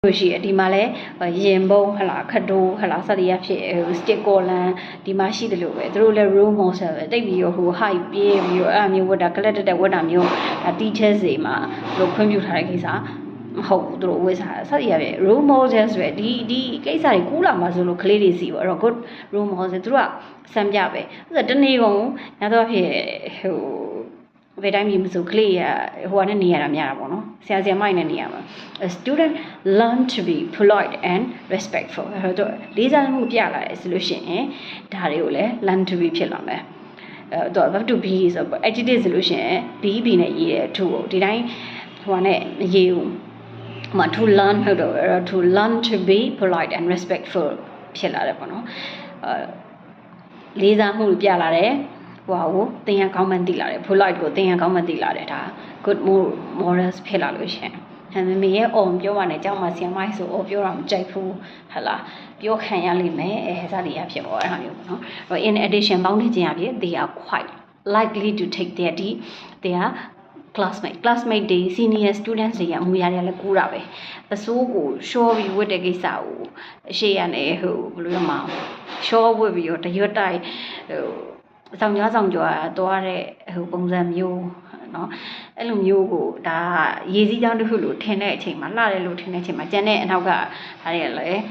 ရှိဒီမှာလဲရင်ပုံးဟလာခတိုးဟလာစသည်အဖြစ်စတစ်ကောလန်ဒီမှာရှိတယ်လို့ပဲသူတို့လဲ role model ပဲတိတ်ပြီးတော့ဟို high ပြေးပြီးတော့အဲ့မျိုးဝတ်တာ collected တဲ့ဝတ်တာမျိုးဒါ teachers တွေမှာသူတို့ခွင့်ပြုထားတဲ့ကိစ္စမဟုတ်ဘူးသူတို့ဝတ်စားစသည်အဖြစ် role model ဆိုရယ်ဒီကိစ္စတွေကူးလာမှာဆိုလို့ကလေးတွေစီပေါ့အဲ့တော့ good role model သူတို့ကစံပြပဲအဲ့ဒါတနေ့ကုန်ညတော့ဖြစ်ဟိုဘယ်တိုင်းမျိုးမဆိုကလေးရဟိုကနေနေရတာများတာပေါ့နော်ဆရာမိုက်နဲ့နေရမှာ a student learn to be polite and respectful အဲ့တော့လေးစားမှုပြလာတယ်ဆိုလို့ရှိရင်ဒါတွေကိုလည်း learn to be ဖြစ်လာမယ်တော့ verb to be ဆိုတော့ adjective ဆိုလို့ရှိရင် be နဲ့ရေးတယ် to ဒီတိုင်းဟိုနဲ့ရေးဦးမ to learn ဟုတ်တော့ to learn to be polite and respectful ဖြစ်လာတယ်ပေါ့နော်လေးစားမှုပြလာတယ်ဟိုကိုသင်ရကောင်းမှန်းသိလာတယ် polite ကိုသင်ရကောင်းမှန်းသိလာတယ်ဒါ good morals ဖြစ်လာလို့ရှင်မမေရဲ့ on ပြောပါနဲ့ကြောက်မှဆီယမိုက်ဆို on ပြောတာမကြိုက်ဘူးဟလာပြောခံရလိမ့်မယ်စသည်အဖြစ်ပေါ့အဲ့ဒါမျိုးပေါ့နော် in addition ပေါင်းထည့်ခြင်းအဖြစ် they are quite likely to take their they are classmate တွေ senior students တွေအမှုရတွေလည်းကူးတာပဲအစိုးကို short ပြီးဝတ်တဲ့ကိစ္စကိုအရှိရနေဟိုဘယ်လိုရမအောင် short ဝတ်ပြီးတော့တရွတ်တိုက်ဟိုဆောင်ကြောသွားတဲ့ဟိုပုံစံမျိုးเนาะအဲ့လိုမျိုးကိုဒါရေစည်းကြောင်းတစ်ခုလို့ထင်တဲ့အချိန်မှာလှတယ်လို့ထင်တဲ့အချိန်မှာကျန်တဲ့အနောက်ကဒါတွေကလည်း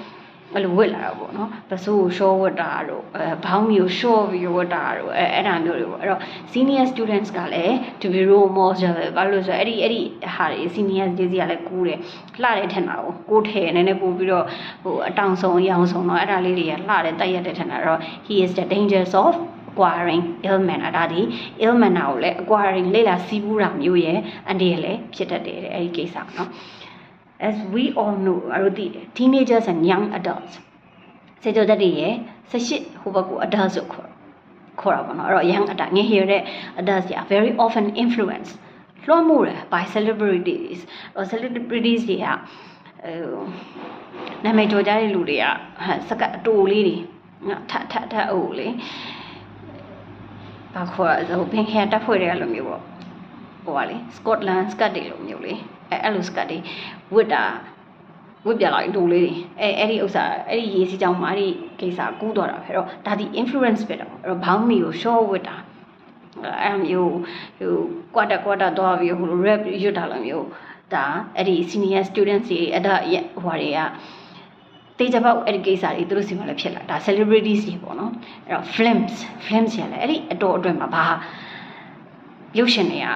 အဲ့လိုဝတ်လာတာပေါ့နော်ပစိုးကိုရှော့ဝတ်တာတို့ဘောင်းမျိုးရှော့ပြီးဝတ်တာတို့အဲ့ဒါမျိုးတွေပေါ့အဲ့တော့ senior students ကလည်း to be role model ပဲဘာလို့ဆိုအဲ့ဒီဟာတွေ senior တွေကလည်းကူးတယ်လှတယ်ထင်တာကိုထဲနည်းနည်းပို့ပြီးတော့ဟိုအတောင်ဆုံးအယောင်ဆုံးတော့အဲ့ဒါလေးတွေကလှတယ်တိုက်ရက်တယ်ထင်တာတော့ he is the dangers of acquiring ill manner ဒါဒီ ill manner ကိုလည်း acquiring လေ့လာစီးပူးတာမျိုးရဲ့အန်ဒီရဲ့လည်းဖြစ်တတ်တယ်အဲ့ဒီကိစ္စเนาะas we all know အဲ့ဒီ teenagers and young adults စေတတ်တွေရဲ့18ဟိုဘက်ကို adults ကိုခေါ်တာပေါ့နော်အဲ့တော့ young adult ငယ်ရတဲ့ adults တွေ are very often influenced လွှမ်းမိုးတယ် by celebrities or celebrities တွေကနာမည်ကျော်ကြတဲ့လူတွေကစကအတူလေးတွေထအိုးလေဘာခေါ်ရအောင်ဘင်ခဲတက်ဖွဲ့တွေကလိုမျိုးပေါ့ဟိုပါလေ Scotland စကတ်တွေလိုမျိုးလေအဲ့လိုစကတ်တွေဝတ်ပြလိုက်တူလေးတွေအဲ့ဒီဥစ္စာအဲ့ဒီရေးစီကြောင်းမှာအဲ့ဒီကိစ္စကူးသွားတာပဲအဲ့တော့ဒါဒီ influence ပဲတော့အဲ့တော့ဘောင်းမီကို short ဝတ်တာအဲ့မျိုးဟို quarter သွားပြီးဟို rap ရွတ်တာလိုမျိုးဒါအဲ့ဒီ senior students တွေအဲ့ဒါဟိုတွေကတေးကြပေါက်အဲ့ဒီကိစ္စတွေသူတို့စီမှာလည်းဖြစ်လာဒါ celebrities တွေပေါ့နော်အဲ့တော့ films ရလဲအဲ့ဒီအတော်အတွင်းမှာဘာရုပ်ရှင်တွေက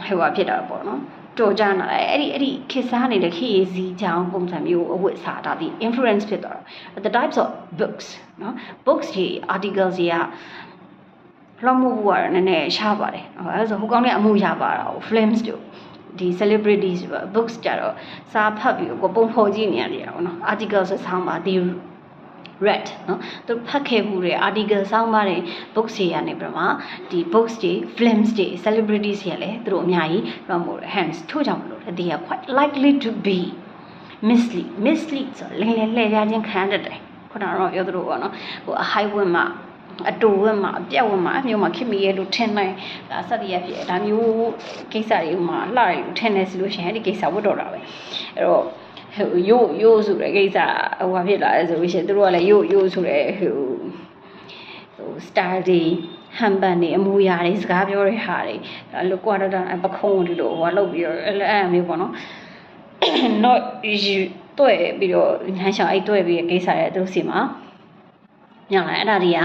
ဟိုဖြစ်တာပေါ့နော်တော်ကြနာလဲအဲ့ဒီခေတ်စားနေတဲ့ခေတ်ရေးစီချောင်းပုံစံမျိုးအဝတ်စားတာဒီ influence ဖြစ်သွားတာ the types of books နော် books တွေ articles တွေကလွှမ်းမိုးဖို့ကလည်းနည်းနည်းရှားပါတယ်အဲ့ဒါဆိုဟိုကောင်းတဲ့အမှုရပါတာ films တို့ဒီ celebrities books ကြတော့စာဖတ်ပြီးကိုပုံဖော်ကြည့်နေရတယ်ပေါ့နော် article ဆိုဆောင်းပါဒီ read နော်သူဖတ်ခဲ့မှုတွေ article ဆောင်းပါတယ် books တွေကနေပြမှာဒီ books တွေ films တွေ celebrities တွေလည်းသူတို့အများကြီးလွှမ်းမိုးတယ် hence ထို့ကြောင့်မလို့ they are quite likely to be mislead ဆိုလဲလှည့်ပြချင်းခံတတ်တယ်ခုနကတော့ပြောသလိုပေါ့နော်ဟို high win မှာအတူဝက်မှာအပြက်ဝက်မှာအမျိုးမှာခင်မီရဲ့လို့ထင်နိုင်ဒါစသည်ရဖြစ်ဒါမျိုးကိစ္စတွေမှာလှတယ်လို့ထင်နေဆိုလို့ရှိရင်ဒီကိစ္စဝတ်တော့တာပဲအဲ့တော့ဟိုရိုးဆိုတဲ့ကိစ္စဟိုဘာဖြစ်လာလဲဆိုလို့ရှိရင်တို့ကလည်းရိုးဆိုတဲ့ဟို style တွေဟန်ပန်တွေအမူအရာတွေစကားပြောတဲ့ဟာတွေအဲ့လို quarter ပခုံးဒီလိုဟိုလုပ်ပြီးတော့အဲ့မျိုးပေါ့နော် not you တွေ့ပြီးတော့ဟန်ဆောင်အဲ့တွေ့ပြီးကိစ္စတွေတို့စီမှာညလာအဲ့ဒါတွေက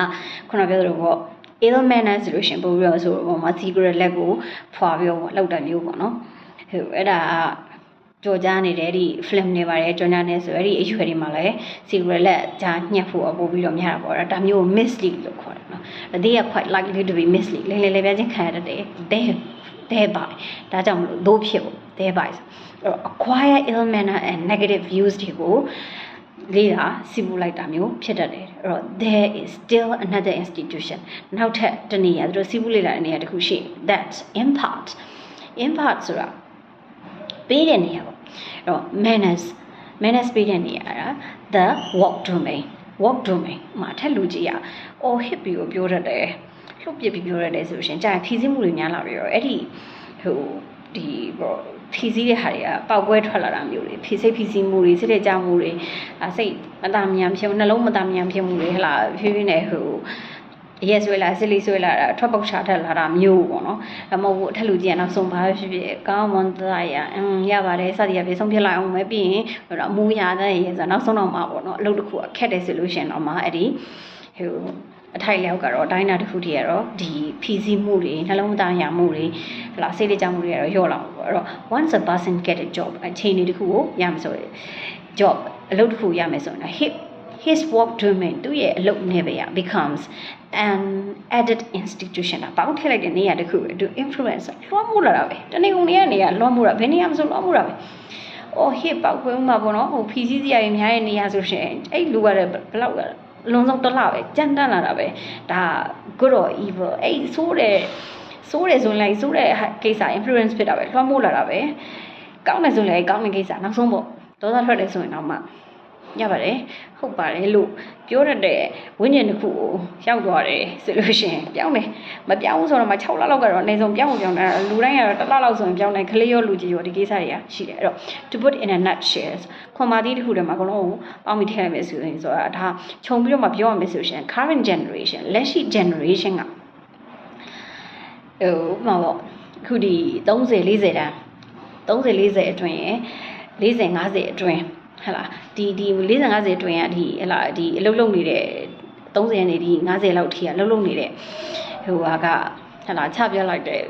ခုနပြောသလိုပေါ့ ill manner ဆိုလို့ရှင်ပို့ပြီးတော့ဆိုတော့မှာ secret လက်ကိုဖွာပြီးတော့လောက်တာမျိုးပေါ့နော်ဟိုအဲ့ဒါကြော်ကြားနေတဲ့ဒီ film တွေပါတယ်ကြော်ကြားနေဆိုအဲ့ဒီအရွယ်တွေမှာလည်း secret လက်ဂျာညှက်ဖို့ပို့ပြီးတော့များတာပေါ့ဒါမျိုး mislead လို့ခေါ်တယ်နော် they are quite likely to be mislead လဲပြချင်းခံရတဲ့ thereby ဒါကြောင့်မလို့တို့ဖြစ်ဖို့ thereby acquire ill manner and negative views တွေကိုလေးတာစီပူလိုက်တာမျိုးဖြစ်တတ်တယ်အဲ့တော့ there is still another institution နောက်ထပ်တနေရာသူတို့စီပူလိုက်တဲ့နေရာတစ်ခုရှိ that impart ဆိုတာပေးတဲ့နေရာပေါ့အဲ့တော့ manners ပေးတဲ့နေရာက the work domain မှာထက်လူကြီးอ่ะ all hit ပြီးကိုပြောတတ်တယ်လှုပ်ပြပြီးပြောရတယ်ဆိုလို့ရှင်ကြာဖြီးစည်းမှုတွေများလာပြီးတော့အဲ့ဒီဟိုဒီပေါ့ ဖြီးစည်းတဲ့ဟာတွေကပေါက်ကွဲထွက်လာတာမျိုးတွေဖြီးစိတ်ဖြီးစည်းမှုတွေစိတ်တဲ့ကြောင်မှုတွေစိတ်မတမ်းမြန်ဖြစ်နှလုံးမတမ်းမြန်ဖြစ်မှုတွေဟလာဖြည်းဖြည်းနဲ့ဟိုရဲဆွဲလာစစ်လေးဆွဲလာတာထွက်ပေါက်ချထက်လာတာမျိုးပေါ့နော်အမဟုတ်ဘူးအထက်လူကြီးကနောက်ဆုံးပါဖြစ်ဖြစ်ကောင်းမွန်သားရပါတယ်စသည်အဖြစ်ဆုံးဖြတ်လိုက်အောင်ပဲပြီးရင်ဟိုတော့အမူအရာတဲ့ရဲဆိုနောက်ဆုံးတော့မှာပေါ့နော်အလုပ်တစ်ခုအခက်တဲ့ solution တော့မှာအဲ့ဒီဟိုအထိုက်လျောက်ကတော့ဒိုင်းနာတစ်ခုတည်းကတော့ဒီဖြီးစည်းမှုတွေနှလုံးမသားရမှုတွေဟလာစိတ်လေးကြောင်မှုတွေကတော့ရော့လာပေါ့အဲ့တော့ once a person get a job အချိန်လေးတစ်ခုကိုရမယ်ဆိုရင် job အလုပ်တစ်ခုရမယ်ဆိုရင်his work domain သူ့ရဲ့အလုပ်နယ်ပယ် becomes an added institution ဘာလို့ထည့်လိုက်တဲ့နေရာတစ်ခုသူ influence လွှမ်းမိုးလာတာပဲတနေ့ကုန်နေရနေရလွှမ်းမိုးတာဘယ်နေရာမှဆိုလွှမ်းမိုးတာပဲအော် hit ပေါက်ခွဲမှာပေါ့နော်ဟိုဖြီးစည်းစရာတွေများတဲ့နေရာဆိုရှင်အဲ့လူကလည်းဘယ်လောက်လွန်ဆုံးတစ်လပဲကြမ်းတမ်းလာတာပဲဒါ good or evil အဲ့ဆိုးတယ်ဆိုရင်လိုက်ဆိုးတဲ့ကိစ္စ influence ဖြစ်တာပဲလွှမ်းမိုးလာတာပဲကောင်းတယ်ဆိုလည်းကောင်းတဲ့ကိစ္စနောက်ဆုံးပေါ့ဒေါသထွက်တယ်ဆိုရင်တော့မှရပါတယ်ဟုတ်ပါတယ်လို့ပြောရတဲ့ဝိညာဉ်တစ်ခုကိုရောက်သွားတယ်ဆိုလို့ရှိရင်ပြောင်းတယ်မပြောင်းဘူးဆိုတော့မှ6လလောက်ကတော့အနည်းဆုံးပြောင်းတာလူတိုင်းကတော့1လလောက်ဆိုရင်ပြောင်းတယ်ခလေးရောလူကြီးရောဒီကိစ္စတွေကရှိတယ်အဲ့တော့ to put in a nutshell ခွန်မာတီးတစ်ခုတည်းမှာအကုန်လုံးပေါင်းပြီးထည့်ရမယ်ဆိုရင်ဆိုတာဒါခြုံပြီးတော့မှပြောရမယ်ဆိုရှင် current generation လက်ရှိ generation ကဟိုမှာပေါ့အခုဒီ30 40တန်း30 40အတွင်းရယ်40 50အတွင်းဟလာဒီ40 50အတွင်းကဒီဟလာဒီအလုပ်လုပ်နေတဲ့30ရက်နေဒီ50လောက်ထိကအလုပ်လုပ်နေတဲ့ဟိုဟာကဟလာချပြလိုက်တဲ့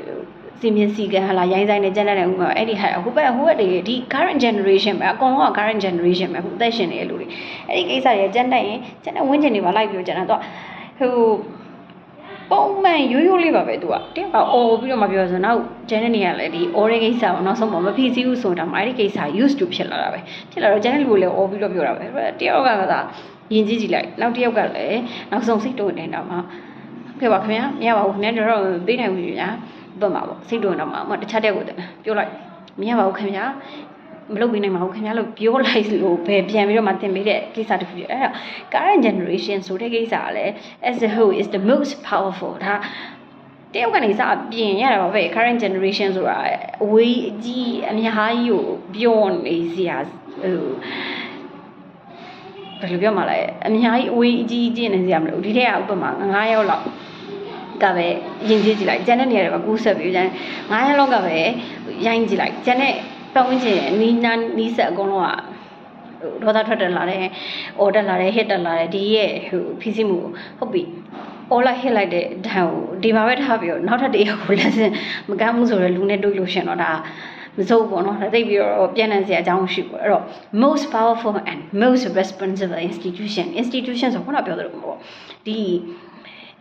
စီမင်းစီကဟလာရိုင်းဆိုင်နဲ့ကျန်တဲ့ဥပမာအဲ့ဒီဟာဟိုဘက်တွေဒီ current generation ပဲအကုန်လုံးက current generation ပဲဟိုအသက်ရှင်နေတဲ့လူတွေအဲ့ဒီကိစ္စတွေကျန်တဲ့ရင်ကျန်တဲ့ဝင်းကျင်တွေပါလိုက်ပြောကျန်တာတော့ဟိုပုံမှန်ရိုးလေးပါပဲသူကတင်းပါအော်ပြီးတော့မပြောဆိုနောက်ကျန်တဲ့နေရာလည်းဒီ orange ကိစ္စပေါ့နောက်ဆုံးမဖြစ်စည်းဘူးဆိုတာမှအဲ့ဒီကိစ္စ used to ဖြစ်လာတာပဲဖြစ်လာတော့ကျန်တဲ့လူတွေလည်းအော်ပြီးတော့ပြောတာပဲတယောက်ကသာယဉ်ကျေးကြည့်လိုက်နောက်တယောက်ကလည်းနောက်ဆုံးစိတ်တိုးနေတာမှခဲ့ပါခင်ဗျာမရပါဘူးခင်ဗျာကျွန်တော်တို့ပေးနိုင်ဘူးညာပတ်မှာပေါ့စိတ်တိုးနေတာမှတခြားတဲ့ကိုပြောလိုက်မရပါဘူးခင်ဗျာမလုပ်ပေးနိုင်ပါဘူးခင်ဗျာလို့ပြောလိုက်လို့ပဲပြန်ပြီးတော့မှသင်ပေးတဲ့ကိစ္စတစ်ခုပြအဲ့တော့ current generation ဆိုတဲ့ကိစ္စကလည်း as a whole is the most powerful ဒါတယောက်ကနေစပြင်ရတာပါပဲ current generation ဆိုတာအဝေးအကြီးအများကြီးကိုပြောနေစရာဟိုဘယ်လိုပြောမှလဲအများကြီးအဝေးအကြီးနေစရာမလိုဒီထက်ကဥပမာ9ယောက်လောက်ကပဲရင်ကြည့်ကြည့်လိုက်ကျန်တဲ့နေရာတွေကကူးဆက်ပြီးကျန်9ယောက်လောက်ကပဲရိုင်းကြည့်လိုက်ကျန်တဲ့ပတ်ဝန်းကျင်နီးစက်အကုန်လုံးကဒေါသထွက်တက်လာတယ်။အော်တက်လာတယ်ဟစ်တက်လာတယ်ဒီရဲ့ဟိုဖြီးစည်းမှုဟုတ်ပြီ။ all like hit လိုက်တဲ့ဓာတ်ကိုဒီမှာပဲထားပြီးတော့နောက်ထပ်တရက်ကိုလက်စင်မကမ်းမှုဆိုတော့လူနဲ့တွေ့လို့ရှင်တော့ဒါမစိုးပေါ့နော်။ဒါသိပြီးတော့ပြန်နေစရာအကြောင်းရှိပေါ့။အဲ့တော့ most powerful and most responsible institution ဆိုခုနပြောသလိုပေါ့။ဒီ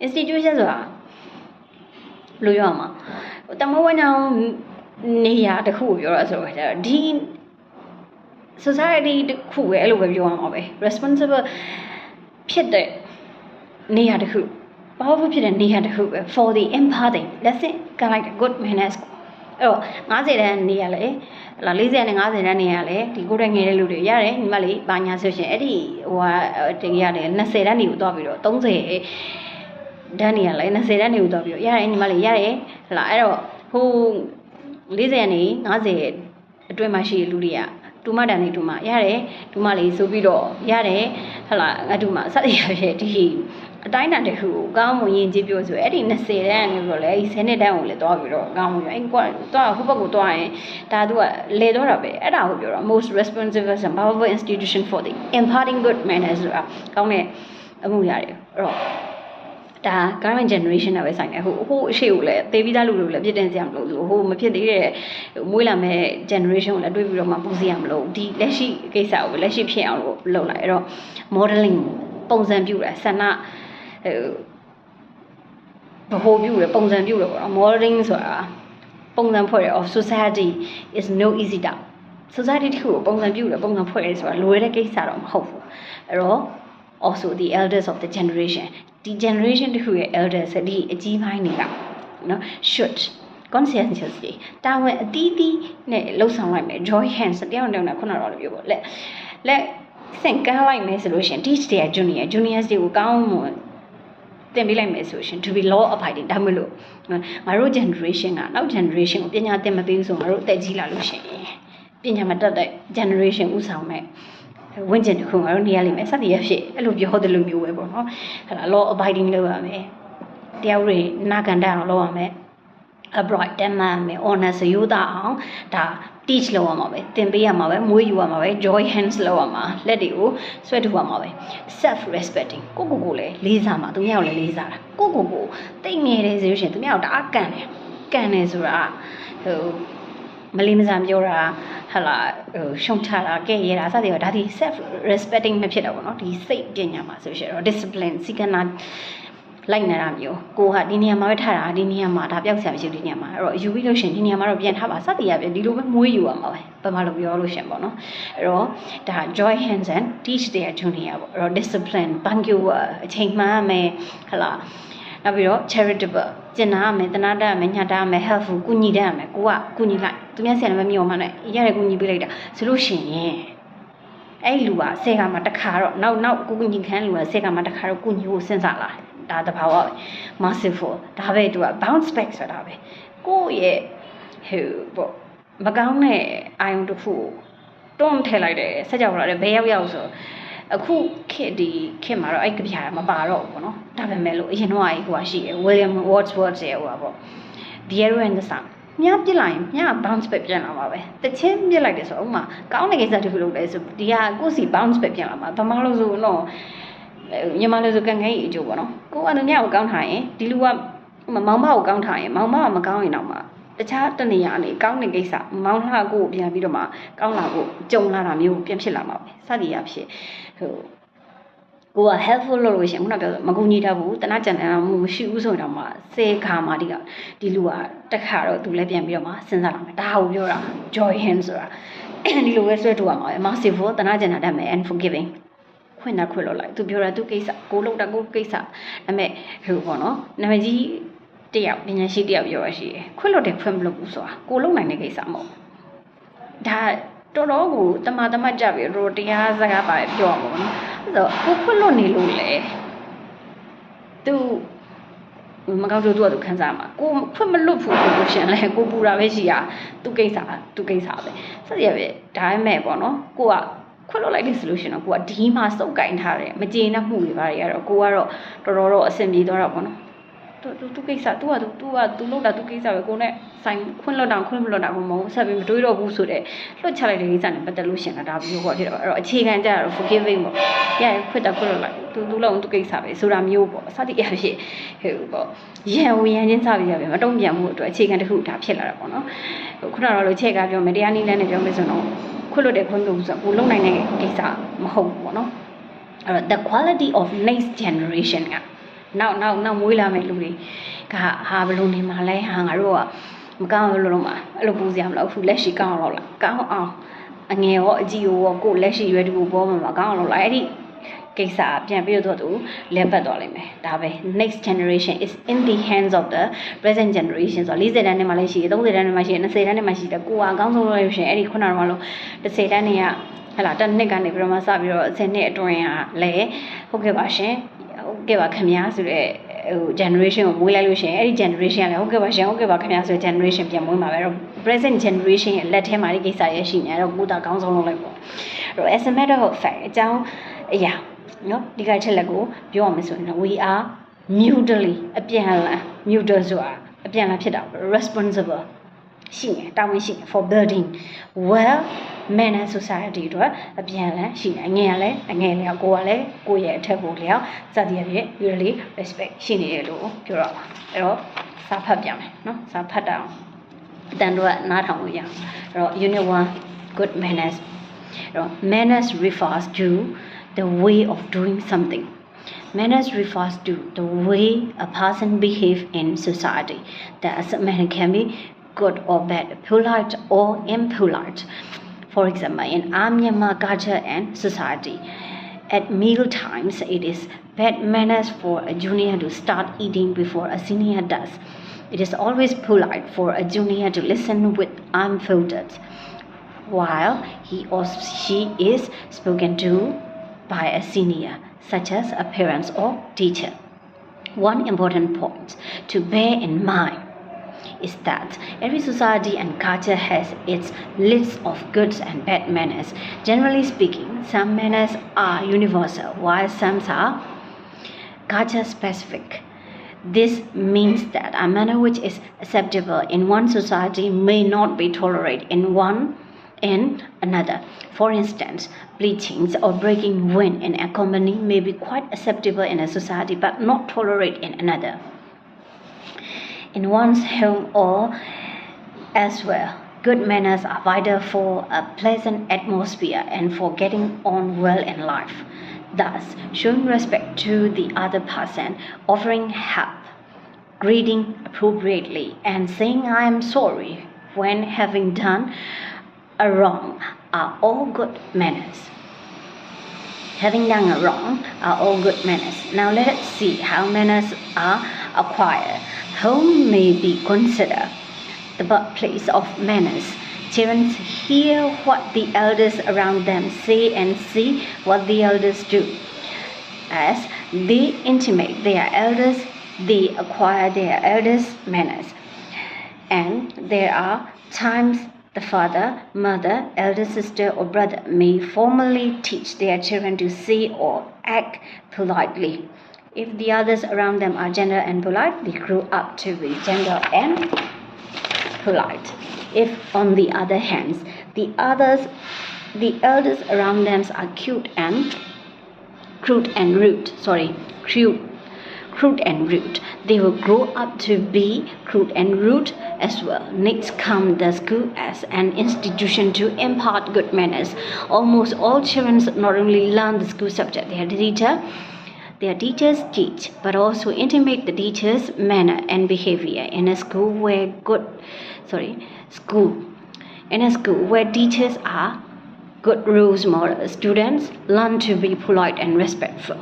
institution ဆိုတာလို့ပြောမှာတမဝနာနေရာတစ်ခုကိုပြောရဆိုတော့ဒီ society တစ်ခုပဲအဲ့လိုပဲပြောရမှာပဲ responsible ဖြစ်တဲ့နေရာတစ်ခု powerful ဖြစ်တဲ့နေရာတစ်ခုပဲ for the imparting let's say kind like good manners အဲ့တော့90တန်းနေရာလေ40နဲ့50တန်းနေရာလေဒီကိုယ်တိုင်ငယ်တဲ့လူတွေရတယ်ညီမလေးဘာညာဆိုရှင်အဲ့ဒီဟိုကတင်ရတယ်20တန်းနေကိုသွားပြီးတော့30တန်းနေရာလေ20တန်းနေကိုသွားပြီးတော့ရတယ်ညီမလေးရတယ်ဟလာအဲ့တော့ဟို40ကနေ50အတွင်းမှာရှိတဲ့လူတွေကတူမတန်နေတူမရတယ်တူမလေးဆိုပြီးတော့ရတယ်ဟလာငါတူမစသည်အဖြစ်ဒီအတိုင်းတန်တစ်ခုကိုကောင်းမွန်ရင်ကြည့်ပြောဆိုအဲ့ဒီ20တန်းနေပြီးတော့လေအဲ့ဒီ10နှစ်တန်းကိုလည်းသွားပြီးတော့ကောင်းမွန်အဲ့ကွာသွားဟိုဘက်ကိုသွားရင်ဒါသူကလေတော့တာပဲအဲ့ဒါကိုပြောတော့ most responsible and powerful institution for the imparting good manners ဆိုတာကောင်းတဲ့အမှုရတယ်အဲ့တော့ဒါ current generation နဲ့ပဲဆိုင်တယ်ဟိုအရှိကိုလည်းသေပြီးသားလူတွေလည်းပြည့်တင်စရာမလိုဘူးဟိုမဖြစ်သေးတဲ့မွေးလာမဲ့ generation ကိုလည်းတွေးပြီးတော့မှပူစရာမလိုဒီလက်ရှိကိစ္စကိုလက်ရှိဖြစ်အောင်လို့လုပ်လိုက်အဲ့တော့ modeling ပုံစံပြုတာဆန္ဒဟိုဘ ਹੁ ပြုတယ်ပုံစံပြုတယ်ပေါ့နော် modeling ဆိုတာပုံစံဖွဲ့တယ် of society is no easy task society တခုကိုပုံစံပြုတယ်ပုံစံဖွဲ့တယ်ဆိုတာလွယ်တဲ့ကိစ္စတော့မဟုတ်ဘူးအဲ့တော့ also the elders of the generation ဒီ generation တခုရဲ့ elders ဒီအကြီးပိုင်းတွေကနော် should conscientiously တာဝန်အသီးသီးနဲ့လှုပ်ဆောင်လိုက်မယ် joy hands တယောက်နဲ့ခုနတော့ပြောပေါ့လက်စင်ကမ်းလိုက်မယ်ဆိုလို့ရှင် teach their juniors တွေကိုကောင်းမွန် တင်ပေးလိုက်မယ်ဆိုရှင် to be law abiding ဒါမှမဟုတ်ငါတို့ generation ကနောက် generation ကိုပညာသင်မပေးဘူးဆိုငါတို့အသက်ကြီးလာလို့ရှိရင်ပညာမတတ်တဲ့ generation ဥဆောင်မဲ့ဝင့်ကျင်တစ်ခုငါတို့နေရလိမ့်မယ်စသည်ရဖြစ်အဲ့လိုပြောတဲ့လူမျိုးပဲပေါ့နော်အဲ့ဒါ law abiding လုပ်ရမယ်တရားဥပဒေနာခံတတ်အောင်လုပ်ရမယ် abroad တမ်းမှမယ် honest ရိုးသားအောင်ဒါ teach လုပ်ရမှာပဲသင်ပေးရမှာပဲမွေးယူရမှာပဲ joy hands လုပ်ရမှာလက်တွေကိုဆွဲထုတ်ရမှာပဲ self respecting ကိုလည်းလေးစားမှာသူများကိုလည်းလေးစားတာကိုတိတ်ငယ်တယ်ဆိုလို့ရှိရင်သူများကိုတအားကန်တယ်ဆိုတာဟိုမလေးမစားပြောတာဟာလာရှုံချတာကဲရဲတာစသည်တော့ဒါဒီ self respecting မဖြစ်တော့ဘူးเนาะဒီစိတ်ပညာမှာဆိုရှင်တော့ discipline စီကနာလိုက်နေတာမျိုးကိုကဒီနေရာမှာပဲထားတာဒီနေရာမှာဒါပြောက်ဆရာမရှိဒီနေရာမှာအဲ့တော့ယူပြီးလို့ရှင်ဒီနေရာမှာတော့ပြန်ထားပါစသည်ရပြန်ဒီလိုပဲမွေးယူရမှာပဲဘာမှလို့ပြောလို့ရှင်ပေါ့နော်အဲ့တော့ဒါ joy hands and teach their junior ပေါ့အဲ့တော့ discipline banku အချိန်မှန်မယ်ဟလာနောက်ပြီးတော့ charitable ကျင်နာရမယ်တနာတတ်ရမယ်ညှတာရမယ် helpful ကူညီတတ်ရမယ်ကိုကကူညီလိုက်သူများဆရာလည်းမပြောမှနဲ့ရတဲ့ကူညီပေးလိုက်တာဆိုလို့ရှင်အဲ့လူကဆဲကမှတစ်ခါတော့နောက်ကိုကူညီခံလူကဆဲကမှတစ်ခါတော့ကူညီဖို့စဉ်းစားလာဒါတဘာဝ merciful ဒါပဲသူက bounce back ဆိုတာပဲကိုယ့်ရဲ့ဟိုပေါ့မကောင်းတဲ့အာယုံတစ်ခုတွန်းထည့်လိုက်တယ်ဆက်ကြောက်လာတယ်ဘယ်ရောက်ဆိုအခုခေတ်မှာတော့အဲ့ကပြာမပါတော့ဘူးပေါ့နော်ဒါပေမဲ့လို့အရင်တော့အဲ့ဟိုရှိတယ် William Wordsworth ရဲ့ဟိုပေါ့ The Arrow and the Sun မြပြစ်လိုက်ရင်မြ bounce back ပြန်လာမှာပဲတချင်းပြစ်လိုက်တယ်ဆိုတော့ဥမာကောင်းတဲ့ကိစ္စတစ်ခုလုပ်တယ်ဆိုဒီဟာကိုယ့်စီ bounce back ပြန်လာမှာဘာမှလို့ဆိုတော့ညီမလေးဆိုကန်ငယ်ကြီးအကျိုးပေါ့နော်ကိုကသူများကိုကောင်းထားရင်ဒီလူကမောင်မကိုကောင်းထားရင်မောင်မကမကောင်းရင်တော့မှတခြားတနေရာအနေကောင်းတဲ့ကိစ္စမောင်လှကိုပြန်ပြီးတော့မှကောင်းလာဖို့ကြုံလာတာမျိုးပြန်ဖြစ်လာမှာပဲစသည်အဖြစ်ကိုက helpful လုပ်လို့ရှင်ခုနပြောမကူညီတတ်ဘူးတနာကြံတယ်မှုမရှိဘူးဆိုတော့မှစေခါမှာဒီလူကတက်ခါတော့သူလည်းပြန်ပြီးတော့မှစဉ်းစားလာမယ်ဒါကိုပြောတာ joy hand ဆိုတာဒီလိုပဲဆွဲထုတ်ရမှာပဲ merciful တနာကြံတတ်မယ် and forgivingခွင့်လို့လိုက်သူပြောတာသူကိစ္စကိုလုပ်တာကိုကိစ္စဒါပေမဲ့ဟိုပေါ့နော်နာမည်ကြီးတယောက်ပညာရှိတယောက်ပြောရရှိတယ်ခွင့်လို့တယ်ခွင့်မလို့ဘူးဆိုတာကိုလုပ်နိုင်တဲ့ကိစ္စမဟုတ်ဒါတော်တော်ကိုတမကြပြီတော့တရားစကားပါပြောရမှာပေါ့နော်အဲ့တော့ကိုခွင့်လို့နေလို့လေသူမကောင်းလို့သူခံစားမှာကိုခွင့်မလွတ်ဘူးဆိုလို့ရှင်လေကိုပူတာပဲရှိတာသူကိစ္စပဲဆက်ရပဲဒါပေမဲ့ပေါ့နော်ကိုကခွင့်လို့လိုက်တဲ့ solution တော့ကိုကဒီမှာစုပ်ကင်ထားတယ်မကျေနပ်မှုတွေပါတွေကတော့ကိုကတော့တော်တော်အဆင်ပြေသွားတော့ပေါ့နော်သူကိစ္စသူလုပ်တာသူကိစ္စပဲကိုနဲ့ဆိုင်ခွင့်လွတ်တာခွင့်မလွတ်တာမဟုတ်ဆက်ပြီးမတွေးတော့ဘူးဆိုတဲ့လွတ်ချလိုက်တဲ့ကိစ္စနဲ့ပတ်သက်လို့ရှင်တာမျိုးပေါ့ဖြစ်တော့အဲ့တော့အခြေခံကြတော့ forgiving ပေါ့ရရခွင့်လွတ်လိုက်သူလုံးသူကိစ္စပဲဆိုတာမျိုးပေါ့စသည်အဖြစ်ဟိုပေါ့ရန်ချင်းစပြီးရပဲမတုံ့ပြန်မှုအတွက်အခြေခံတစ်ခုဒါဖြစ်လာတာပေါ့နော်ခုနကတော့ချက်ကပြောမယ်တရားနည်းလမ်းနဲ့ပြောမယ်ဆိုတော့ခွင့်လွတ်တဲ့ခွင့်လို့ဆိုတော့ကိုလုံးနိုင်တဲ့ကိစ္စမဟုတ်ဘူးပေါ့နော်အဲ့တော့ the quality of next generation ကနောက်မွေးလာမယ့်လူတွေကဟာဘယ်လိုနေမှာလဲဟာငါတို့ကမကောင်းလို့လုံးမှာအဲ့လိုပူစရာမလိုဘူးလက်ရှိကောင်းအောင်ကောင်းအောင်အငယ်ရောအကြီးရောကိုလက်ရှိရွယ်တူပေါ်မှာကောင်းအောင်အဲ့ဒီကိစ္စပြန်ပြီးတော့သူလဲပတ်သွားလိမ့်မယ်ဒါပဲ next generation is in the hands of the present generation ဆိုတော့40တန်းနဲ့မှလည်းရှိတယ်30တန်းနဲ့မှရှိတယ်20တန်းနဲ့မှရှိတယ်ကိုကအကောင်းဆုံးလို့ရှင်အဲ့ဒီခုနကတော့လို့10တန်းနဲ့ကဟလာတစ်နှစ်ကနေပြီးတော့မှစပြီးတော့10နှစ်အတွင်းကလည်းဟုတ်ကဲ့ပါရှင်ဟုတ်ကဲ့ပါခင်ဗျာဆိုတဲ့ဟို generation ကိုမွေးလိုက်လို့ရှိရင်အဲ့ဒီ generation ကလည်းဟုတ်ကဲ့ပါရှင်ဟုတ်ကဲ့ပါခင်ဗျာဆိုတဲ့ generation ပြန်မွေးမှာပဲအဲ့တော့ present generation ရဲ့လက်ထဲမှာဒီကိစ္စရရှိနေအဲ့တော့ကိုတာကောင်းဆုံးလုပ်လိုက်ပေါ့အဲ့တော့ as a matter of fact အကြောင်းအရာနော်ဒီကချက်လက်ကိုပြောရမယ်ဆိုရင် we are mutually အပြန်အလှန် mutual ဆိုတာအပြန်အလှန်ဖြစ်တာ responsible ရှိနေတာဝန်ရှိနေ for building well manner society တို့အပြန်အလှန်ရှိနေအငယ်လျောက်ကိုကလည်းကိုယ့်ရဲ့အထက်ကိုလျောက်စသည်အဖြစ် really respect ရှိနေတယ်လို့ပြောတော့ပါအဲ့တော့စာဖတ်ပြမယ်နော်စာဖတ်တာအတန်တော့နားထောင်လို့ရအောင်အဲ့တော့ unit 1 good manners အဲ့တော့ manners refers to the way of doing something manners refers to the way a person behave in society that as a man can be good or bad, polite or impolite. For example, in our Myanmar culture and society, at meal times it is bad manners for a junior to start eating before a senior does. It is always polite for a junior to listen with unfolded, while he or she is spoken to by a senior, such as a parent or teacher. One important point to bear in mind is that every society and culture has its list of good and bad manners. Generally speaking, some manners are universal, while some are culture specific. This means that a manner which is acceptable in one society may not be tolerated in another. For instance, bleaching or breaking wind in a company may be quite acceptable in a society but not tolerated in another. In one's home or elsewhere, good manners are vital for a pleasant atmosphere and for getting on well in life. Thus, showing respect to the other person, offering help, greeting appropriately, and saying I am sorry when having done a wrong are all good manners. Having done a wrong are all good manners. Now let us see how manners are acquired. Home may be considered the birthplace of manners. Children hear what the elders around them say and see what the elders do. As they imitate their elders, they acquire their elders' manners. And there are times the father, mother, elder sister, or brother may formally teach their children to say or act politely. If the others around them are gentle and polite, they grow up to be gentle and polite. If, on the other hand, the elders around them are crude and rude, they will grow up to be crude and rude as well. Next comes the school as an institution to impart good manners. Almost all children not only learn the school subject their teachers teach, but also intimate the teacher's manner and behavior in a school where teachers are good role models. Students learn to be polite and respectful.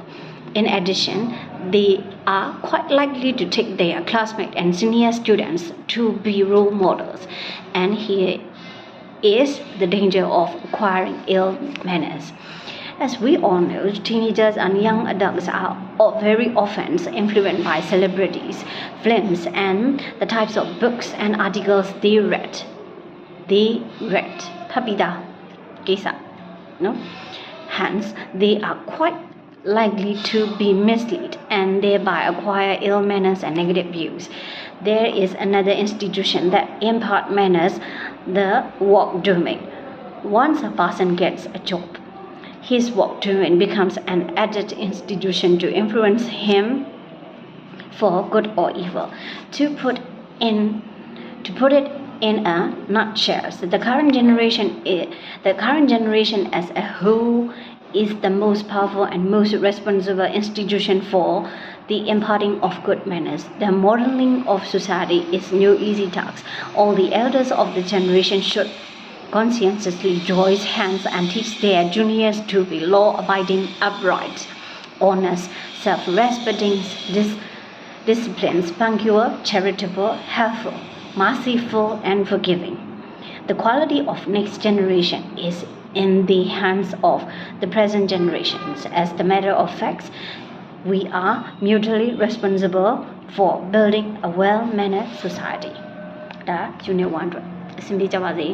In addition, they are quite likely to take their classmates and senior students to be role models. And here is the danger of acquiring ill manners. As we all know, teenagers and young adults are very often influenced by celebrities, films, and the types of books and articles they read. Hence, they are quite likely to be misled and thereby acquire ill manners and negative views. There is another institution that impart manners, the work domain. Once a person gets a job, his work domain becomes an added institution to influence him for good or evil. To put it in a nutshell, the current generation as a whole is the most powerful and most responsible institution for the imparting of good manners. The modeling of society is no easy task. All the elders of the generation should conscientiously join hands and teach their juniors to be law-abiding, upright, honest, self-respecting, disciplined, punctual, charitable, helpful, merciful, and forgiving. The quality of next generation is in the hands of the present generations. As the matter of fact, we are mutually responsible for building a well-mannered society. That Unit 1 အဆင်ပြေကြပါစေ